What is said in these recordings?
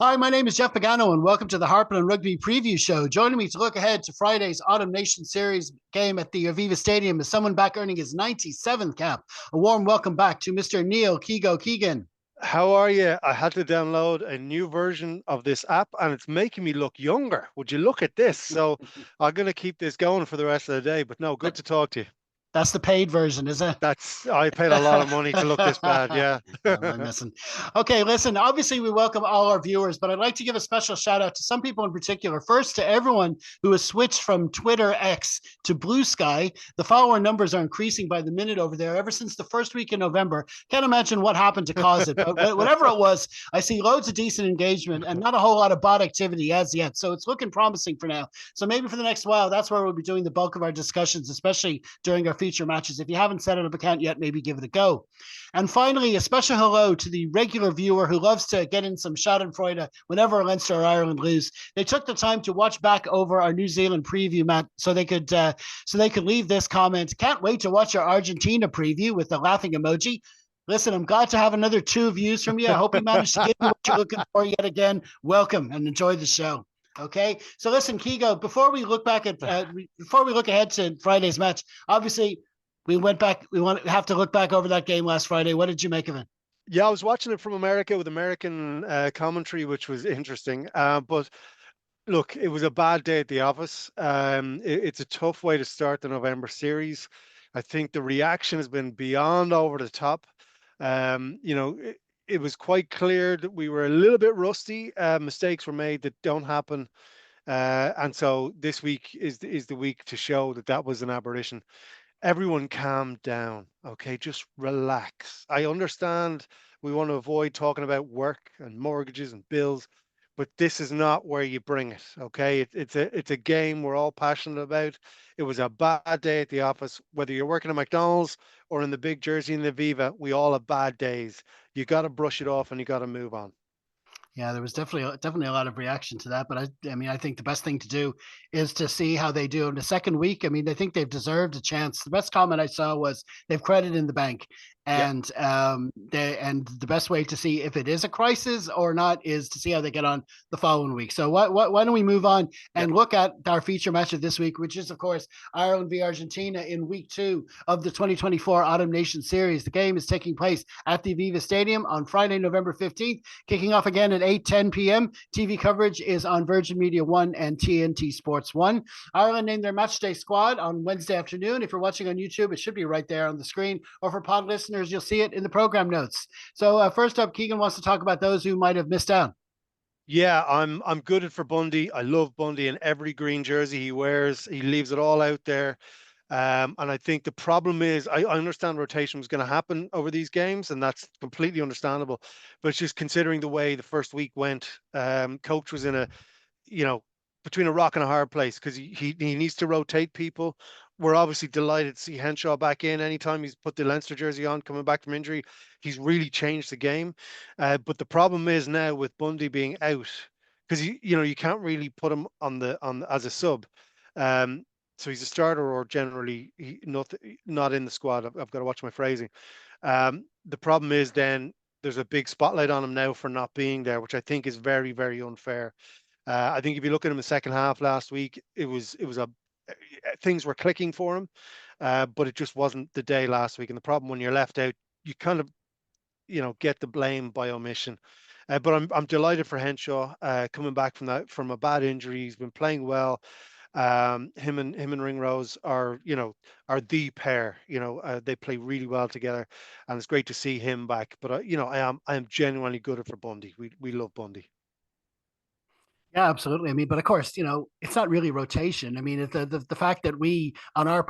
Hi, my name is Jeff Pagano, and welcome to the Harpin and Rugby Preview Show. Joining me to look ahead to Friday's Autumn Nation Series game at the Aviva Stadium is someone back earning his 97th cap. A warm welcome back to Mr. Neil Keego Keegan. How are you? I had to download a new version of this app and it's making me look younger. Would you look at this? So I'm going to keep this going for the rest of the day. But no, good to talk to you. That's the paid version, is it? I paid a lot of money to look this bad. Yeah. Am I missing? Okay, listen, obviously we welcome all our viewers, but I'd like to give a special shout out to some people in particular. First, to everyone who has switched from Twitter X to Blue Sky. The follower numbers are increasing by the minute over there ever since the first week in November. Can't imagine what happened to cause it, but whatever it was, I see loads of decent engagement and not a whole lot of bot activity as yet. So it's looking promising for now. So maybe for the next while, that's where we'll be doing the bulk of our discussions, especially during our feature matches. If you haven't set up an account yet, maybe give it a go. And finally, a special hello to the regular viewer who loves to get in some schadenfreude whenever Leinster or Ireland lose. They took the time to watch back over our New Zealand preview, Matt, so they could leave this comment. Can't wait to watch our Argentina preview with the laughing emoji. Listen, I'm glad to have another 2 views from you. I hope you managed to get me what you're looking for yet again. Welcome and enjoy the show. Okay, so listen, Keego, before we look ahead to Friday's match, obviously we have to look back over that game last Friday. What did you make of it? Yeah, I was watching it from America with American commentary, which was interesting. But look, it was a bad day at the office. It's a tough way to start the November series. I think the reaction has been beyond over the top. It was quite clear that we were a little bit rusty. Mistakes were made that don't happen. And so this week is the week to show that was an aberration. Everyone calm down, okay? Just relax. I understand we want to avoid talking about work and mortgages and bills, but this is not where you bring it, okay? It's a game we're all passionate about. It was a bad day at the office. Whether you're working at McDonald's or in the big jersey in the Viva, we all have bad days. You got to brush it off and you got to move on. Yeah, there was definitely a lot of reaction to that, but I mean, I think the best thing to do is to see how they do in the second week. I mean, I think they've deserved a chance. The best comment I saw was they've credit in the bank, and the best way to see if it is a crisis or not is to see how they get on the following week. So why don't we move on and look at our feature match of this week, which is of course Ireland v Argentina in week 2 of the 2024 Autumn Nation Series. The game is taking place at the Aviva Stadium on Friday, November 15th, kicking off again at 8:10 p.m. TV coverage is on Virgin Media 1 and TNT Sports 1. Ireland named their matchday squad on Wednesday afternoon. If you're watching on YouTube, it should be right there on the screen, or for pod listeners, you'll see it in the program notes. So first up, Keegan wants to talk about those who might have missed out. Yeah, I'm good for Bundy. I love Bundy in every green jersey he wears. He leaves it all out there. And I think the problem is, I understand rotation was going to happen over these games, and that's completely understandable. But it's just considering the way the first week went, coach was in between a rock and a hard place because he needs to rotate people. We're obviously delighted to see Henshaw back in. Anytime he's put the Leinster jersey on, coming back from injury, he's really changed the game. But the problem is now with Bundy being out, because you can't really put him on as a sub. So he's a starter or generally not in the squad. I've got to watch my phrasing. The problem is then there's a big spotlight on him now for not being there, which I think is very, very unfair. I think if you look at him in the second half last week, things were clicking for him, but it just wasn't the day last week. And the problem when you're left out, you kind of get the blame by omission. But I'm delighted for Henshaw coming back from a bad injury. He's been playing well. Him and Ringrose are the pair. They play really well together, and it's great to see him back. But I am genuinely good for Bundy. We love Bundy. Yeah, absolutely. I mean, but of course, it's not really rotation. I mean, the fact that we on our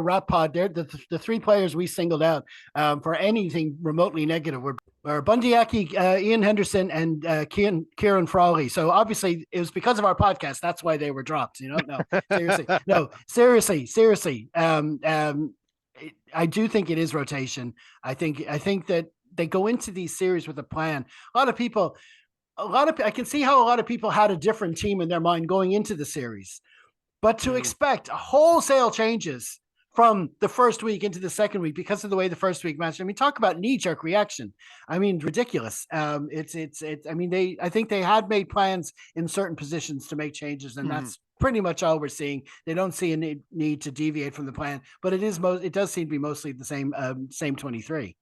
rap pod, the 3 players we singled out for anything remotely negative were Bundyaki, Ian Henderson, and Kieran Frawley. So obviously, it was because of our podcast. That's why they were dropped. No, seriously. I do think it is rotation. I think that they go into these series with a plan. I can see how a lot of people had a different team in their mind going into the series, but to expect wholesale changes from the first week into the second week because of the way the first week matched. I mean, talk about knee jerk reaction. I mean, ridiculous. It's. I mean, I think they had made plans in certain positions to make changes, and Mhm. that's pretty much all we're seeing. They don't see a need to deviate from the plan, but it does seem to be mostly the same 23.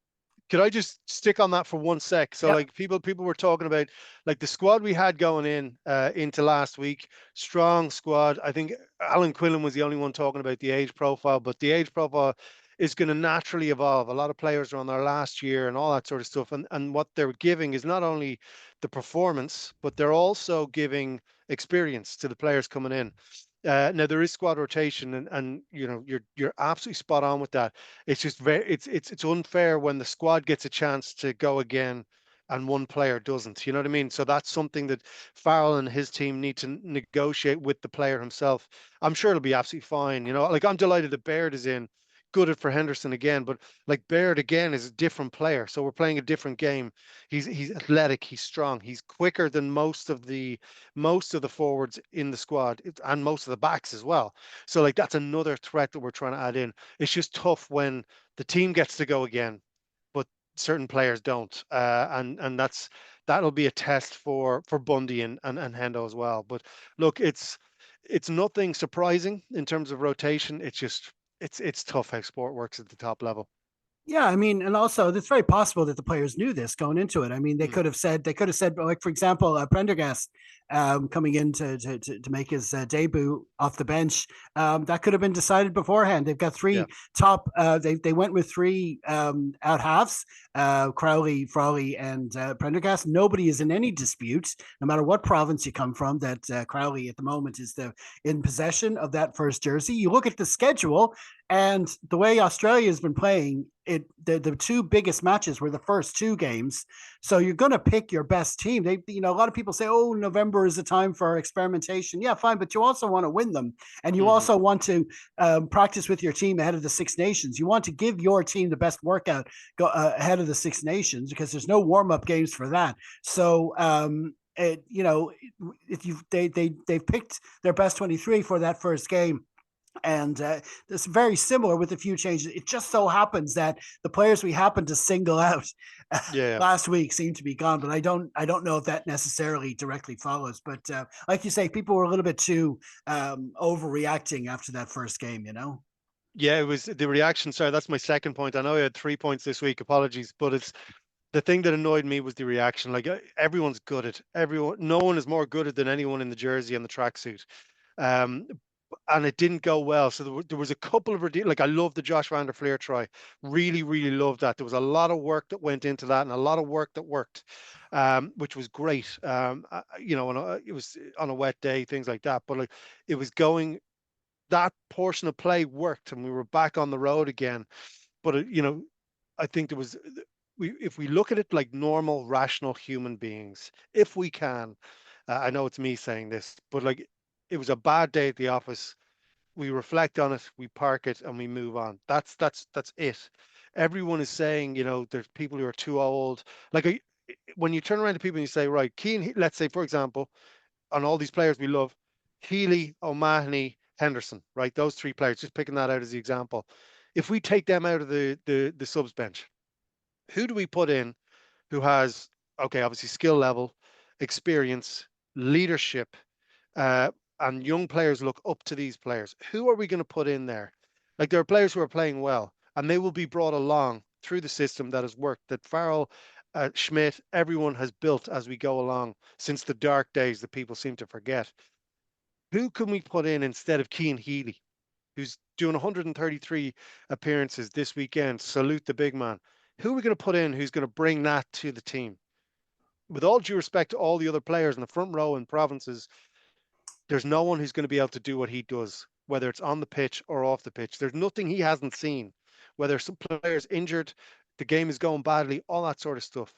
Could I just stick on that for one sec? So Yep. like people were talking about like the squad we had going in into last week, strong squad. I think Alan Quillen was the only one talking about the age profile, but the age profile is going to naturally evolve. A lot of players are on their last year and all that sort of stuff. And what they're giving is not only the performance, but they're also giving experience to the players coming in. Now there is squad rotation, and you know you're absolutely spot on with that. It's just very it's unfair when the squad gets a chance to go again and one player doesn't. You know what I mean? So that's something that Farrell and his team need to negotiate with the player himself. I'm sure it'll be absolutely fine. You know, like I'm delighted that Baird is in. Good at for Henderson again, but like Baird again is a different player. So we're playing a different game. He's athletic, he's strong, he's quicker than most of the forwards in the squad and most of the backs as well. So like that's another threat that we're trying to add in. It's just tough when the team gets to go again, but certain players don't. And that'll be a test for Bundy and Hendo as well. But look, it's nothing surprising in terms of rotation. It's just it's tough how sport works at the top level. Yeah, I mean, and also it's very possible that the players knew this going into it. I mean, Mm, they could have said, like for example, Prendergast coming in to make his debut off the bench. That could have been decided beforehand. They've got yeah. three top. They went with three out halves: Crowley, Frawley, and Prendergast. Nobody is in any dispute, no matter what province you come from, that Crowley at the moment is the in possession of that first jersey. You look at the schedule and the way Australia has been playing, the two biggest matches were the first two games. So you're going to pick your best team. A lot of people say, "Oh, November is a time for experimentation." Yeah, fine, but you also want to win them, and you Hmm. also want to practice with your team ahead of the Six Nations. You want to give your team the best workout ahead of the Six Nations because there's no warm up games for that. So. If they've picked their best 23 for that first game, and it's very similar with a few changes. It just so happens that the players we happened to single out Yeah. last week seem to be gone, but I don't know if that necessarily directly follows. But like you say, people were a little bit too overreacting after that first game. Yeah, it was the reaction. Sorry, that's my second point. I know I had 3 points this week. Apologies, but it's the thing that annoyed me was the reaction. Like everyone's good at everyone. No one is more good at than anyone in the jersey and the tracksuit. Um, and it didn't go well. So there was a couple of like I love the Josh Van der Fleer try. Really, really loved that. There was a lot of work that went into that and a lot of work that worked, which was great. It was on a wet day, things like that. But like it was going. That portion of play worked, and we were back on the road again. But I think there was if we look at it like normal, rational human beings, if we can, I know it's me saying this, but like it was a bad day at the office. We reflect on it, we park it, and we move on. That's it. Everyone is saying, there's people who are too old. Like when you turn around to people and you say, right, Keane, let's say for example, on all these players we love, Healy, O'Mahony, Henderson, right? Those three players, just picking that out as the example. If we take them out of the subs bench, who do we put in who has, okay, obviously skill level, experience, leadership, uh, and young players look up to these players? Who are we going to put in there? Like there are players who are playing well, and they will be brought along through the system that has worked, that Farrell, Schmidt, everyone has built as we go along since the dark days that people seem to forget. Who can we put in instead of Keane Healy, who's doing 133 appearances this weekend? Salute the big man. Who are we going to put in who's going to bring that to the team? With all due respect to all the other players in the front row and provinces, there's no one who's going to be able to do what he does, whether it's on the pitch or off the pitch. There's nothing he hasn't seen, whether some players injured, the game is going badly, all that sort of stuff.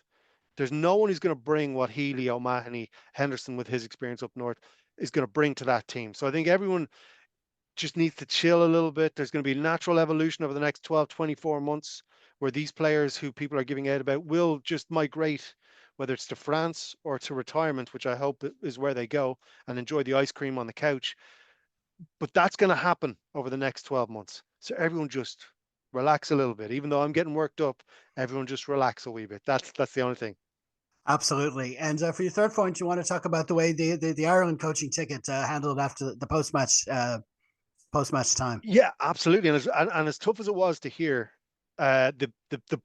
There's no one who's going to bring what Healy, O'Mahony, Henderson, with his experience up north, is going to bring to that team. So I think everyone just needs to chill a little bit. There's going to be natural evolution over the next 12, 24 months where these players who people are giving out about will just migrate, whether it's to France or to retirement, which I hope is where they go and enjoy the ice cream on the couch. but that's going to happen over the next 12 months. So everyone just relax a little bit. Even though I'm getting worked up, everyone just relax a wee bit. That's the only thing. Absolutely. And for your third point, you want to talk about the way the Ireland coaching ticket handled after the post match time. Yeah, absolutely. And as tough as it was to hear, the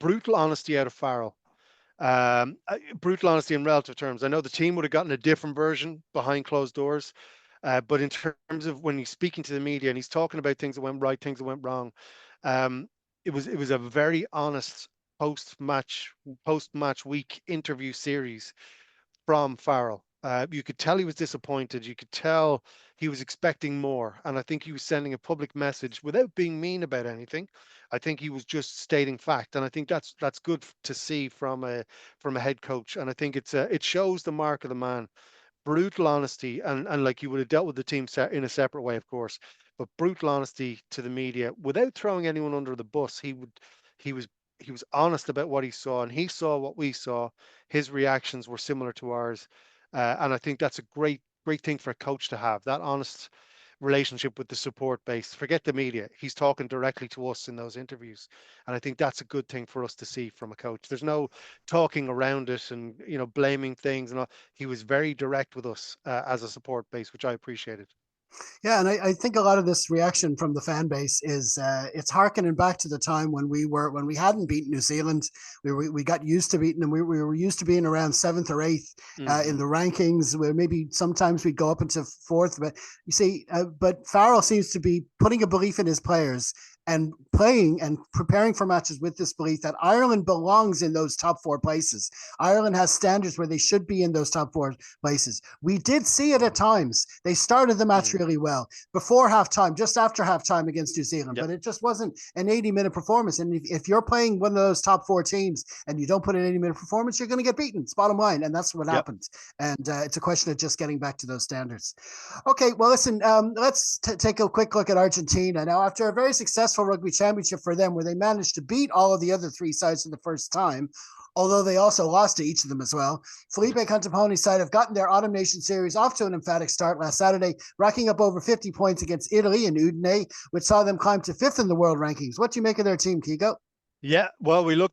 brutal honesty out of Farrell, brutal honesty in relative terms. I know the team would have gotten a different version behind closed doors, but in terms of when he's speaking to the media and he's talking about things that went right, things that went wrong, um, it was a very honest post match week interview series from Farrell. You could tell he was disappointed. You could tell he was expecting more. And I think he was sending a public message without being mean about anything. I think he was just stating fact. And I think that's good to see from a head coach. And I think it shows the mark of the man. Brutal honesty, and like you would have dealt with the team in a separate way, of course, but brutal honesty to the media without throwing anyone under the bus. He was he was honest about what he saw, and he saw what we saw. His reactions were similar to ours, and I think that's a great thing for a coach to have, that honest relationship with the support base. Forget the media. He's talking directly to us in those interviews. And I think that's a good thing for us to see from a coach. There's no talking around it and, blaming things and all. He was very direct with us as a support base, which I appreciated. Yeah, and I think a lot of this reaction from the fan base is it's harkening back to the time when we hadn't beaten New Zealand. We got used to beating them. We were used to being around seventh or eighth in Mm-hmm. the rankings. Where maybe sometimes we'd go up into fourth. But you see, but Farrell seems to be putting a belief in his players and playing and preparing for matches with this belief that Ireland belongs in those top four places. Ireland has standards where they should be in those top four places. We did see it at times. They started the match Mm-hmm. really well before halftime, just after halftime against New Zealand, Yep. but it just wasn't an 80-minute performance. And if you're playing one of those top four teams and you don't put an 80-minute performance, you're going to get beaten. It's bottom line. And that's what Yep. happened. And it's a question of just getting back to those standards. Okay, well, listen, let's take a quick look at Argentina. Now, after a very successful rugby championship for them, where they managed to beat all of the other three sides for the first time, although they also lost to each of them as well. Felipe Cantaponi's side have gotten their Autumn Nation series off to an emphatic start last Saturday, racking up over 50 points against Italy and Udine, which saw them climb to fifth in the world rankings. What do you make of their team, Keego? Yeah, well, we love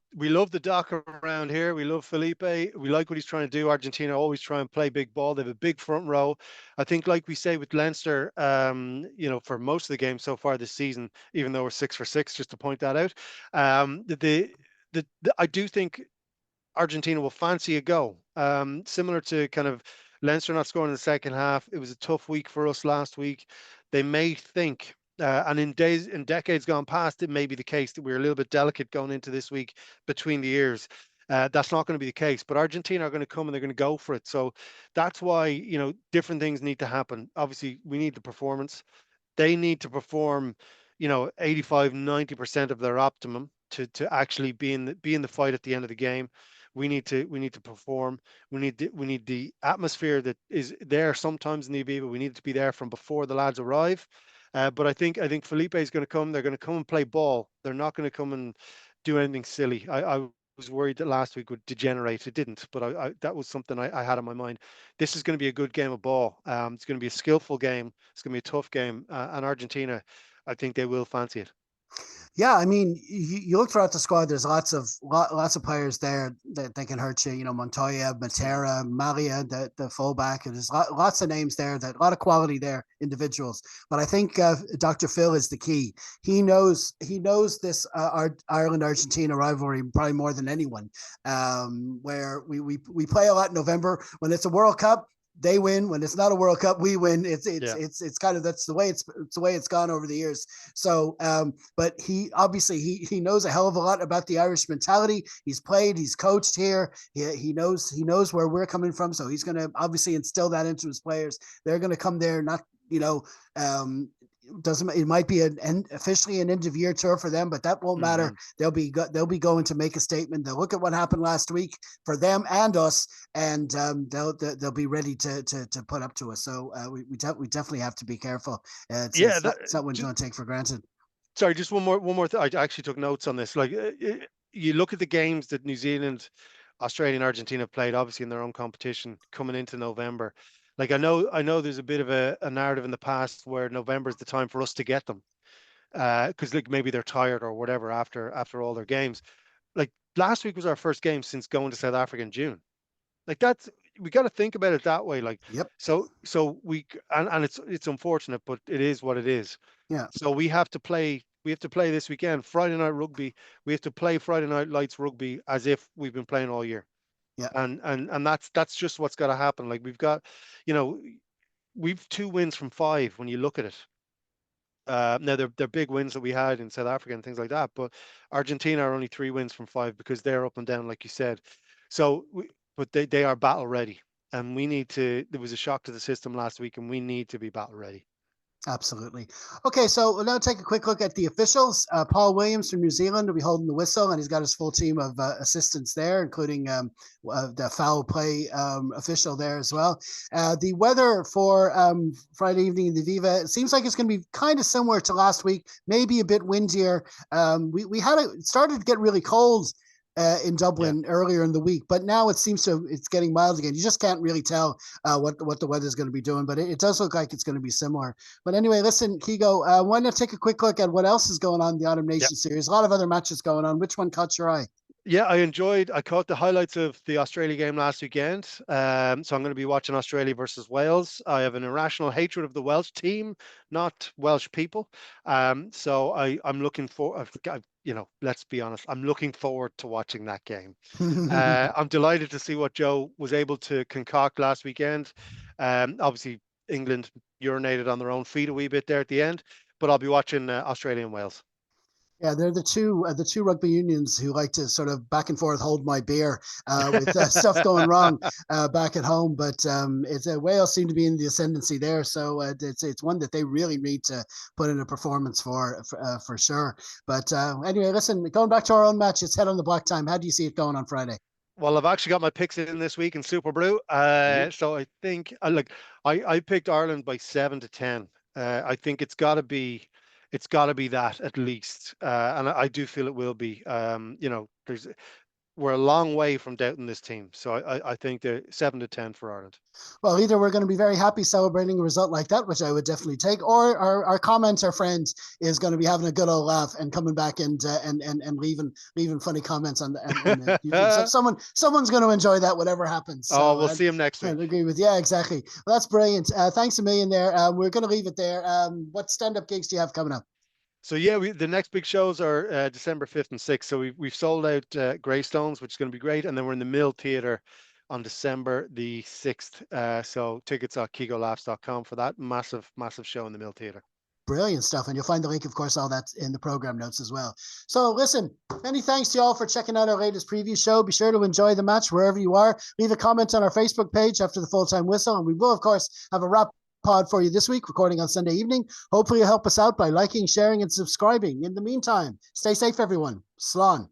the doc around here. We love Felipe. We like what he's trying to do. Argentina always try and play big ball. They have a big front row. I think, like we say with Leinster, for most of the games so far this season, even though we're 6 for 6, just to point that out, I do think Argentina will fancy a go. Similar to kind of Leinster not scoring in the second half. It was a tough week for us last week. They may think, and in decades gone past, it may be the case that we're a little bit delicate going into this week between the ears. That's not going to be the case, but Argentina are going to come and they're going to go for it. So that's why, different things need to happen. Obviously, we need the performance. They need to perform, 85, 90% of their optimum to actually be in the fight at the end of the game. We need to perform. We need the atmosphere that is there sometimes in the Aviva. We need it to be there from before the lads arrive. But I think Felipe is going to come. They're going to come and play ball. They're not going to come and do anything silly. I was worried that last week would degenerate. It didn't, but that was something I had in my mind. This is going to be a good game of ball. It's going to be a skillful game. It's going to be a tough game. And Argentina, I think they will fancy it. Yeah, I mean, you look throughout the squad. There's lots of players there that they can hurt you. You know, Montoya, Mm. Matera, Malia, the fullback. And there's lots of names there. That a lot of quality there, individuals. But I think Dr. Phil is the key. He knows this Ireland Argentina rivalry probably more than anyone. Where we play a lot in November when it's a World Cup. They win when it's not a World Cup. We win. Yeah. It's kind of that's the way it's gone over the years. So but he obviously he knows a hell of a lot about the Irish mentality. He's played, he's coached here. He knows where we're coming from. So he's going to obviously instill that into his players. They're going to come there, not um, doesn't it might be officially an end of year tour for them, but that won't matter. Hmm. They'll be going to make a statement. They'll look at what happened last week for them and us, and they'll be ready to put up to us. So we definitely have to be careful. It's Yeah. it's not it's not one you want to take for granted. Sorry, just one more thing. I actually took notes on this. Like, you look at the games that New Zealand, Australia, and Argentina played, obviously in their own competition coming into November. Like I know there's a bit of a narrative in the past where November is the time for us to get them, because like maybe they're tired or whatever after all their games. Like last week was our first game since going to South Africa in June. Like that's we got to think about it that way. Like Yep. so and it's unfortunate, but it is what it is. Yeah. So we have to play. We have to play this weekend, Friday night rugby. We have to play Friday night lights rugby as if we've been playing all year. Yeah. And that's just what's got to happen. Like we've got, you know, we've 2 wins from 5 when you look at it. Now they're big wins that we had in South Africa and things like that, but Argentina are only 3 wins from 5 because they're up and down, like you said. So, but they are battle ready, and we need to. There was a shock to the system last week, and we need to be battle ready. Absolutely. Okay, so we'll now take a quick look at the officials. Paul Williams from New Zealand will be holding the whistle, and he's got his full team of assistants there, including the foul play official there as well. The weather for Friday evening in the Viva, it seems like it's going to be kind of similar to last week, maybe a bit windier. We had it started to get really cold in Dublin earlier in the week, but now it seems it's getting mild again. You just can't really tell what the weather's going to be doing, but it does look like it's going to be similar. But anyway, listen, Keego, why not take a quick look at what else is going on in the Autumn Yeah. Nation series? A lot of other matches going on. Which one caught your eye? Yeah, I caught the highlights of the Australia game last weekend. So I'm going to be watching Australia versus Wales. I have an irrational hatred of the Welsh team, not Welsh people. So I'm looking for, let's be honest, I'm looking forward to watching that game. I'm delighted to see what Joe was able to concoct last weekend. Obviously, England urinated on their own feet a wee bit there at the end, but I'll be watching Australia and Wales. Yeah, they're the two rugby unions who like to sort of back and forth hold my beer with stuff going wrong back at home. But it's Wales seem to be in the ascendancy there, so it's one that they really need to put in a performance for sure. But anyway, listen, going back to our own match, it's head on the black time. How do you see it going on Friday? Well, I've actually got my picks in this week in Super Blue. So I think I picked Ireland by 7-10. I think it's got to be that at least, and I do feel it will be. We're a long way from doubting this team, so I think they're 7-10 for Ireland. Well, either we're going to be very happy celebrating a result like that, which I would definitely take, or our commenter friend is going to be having a good old laugh and coming back and leaving funny comments on the YouTube. So someone's going to enjoy that, whatever happens. So, We'll see him next I week. agree with exactly. Well, that's brilliant. Thanks a million there. We're going to leave it there. What stand-up gigs do you have coming up? So yeah, the next big shows are December 5th and 6th. So we've sold out Greystones, which is going to be great, and then we're in the Mill Theatre on December the 6th. So tickets at keegolaughs.com for that massive show in the Mill Theatre. Brilliant stuff. And you'll find the link, of course, all that in the program notes as well. So listen, many thanks to you all for checking out our latest preview show. Be sure to enjoy the match wherever you are. Leave a comment on our Facebook page after the full-time whistle, and we will, of course, have a wrap pod for you this week, recording on Sunday evening. Hopefully you'll help us out by liking, sharing, and subscribing. In the meantime, stay safe, everyone. Slán.